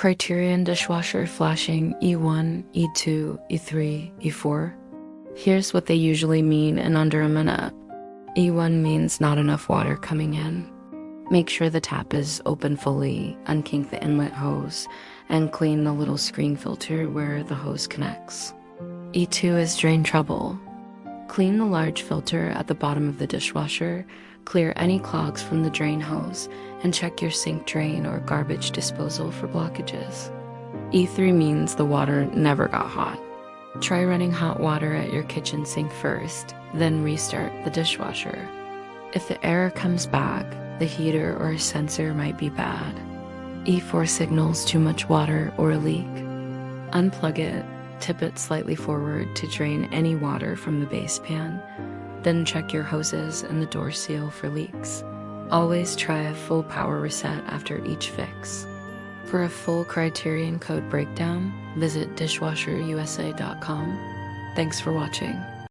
Criterion dishwasher flashing E1, E2, E3, E4. Here's what they usually mean in under a minute. E1 means not enough water coming in. Make sure the tap is open fully, unkink the inlet hose, and clean the little screen filter where the hose connects. E2 is drain trouble. Clean the large filter at the bottom of the dishwasher, clear any clogs from the drain hose, and check your sink drain or garbage disposal for blockages. E3 means the water never got hot. Try running hot water at your kitchen sink first, then restart the dishwasher. If the error comes back, the heater or sensor might be bad. E4 signals too much water or a leak. Unplug it, tip it slightly forward to drain any water from the base pan, then check your hoses and the door seal for leaks. Always try a full power reset after each fix. For a full Criterion code breakdown, visit dishwasherusa.com. Thanks for watching.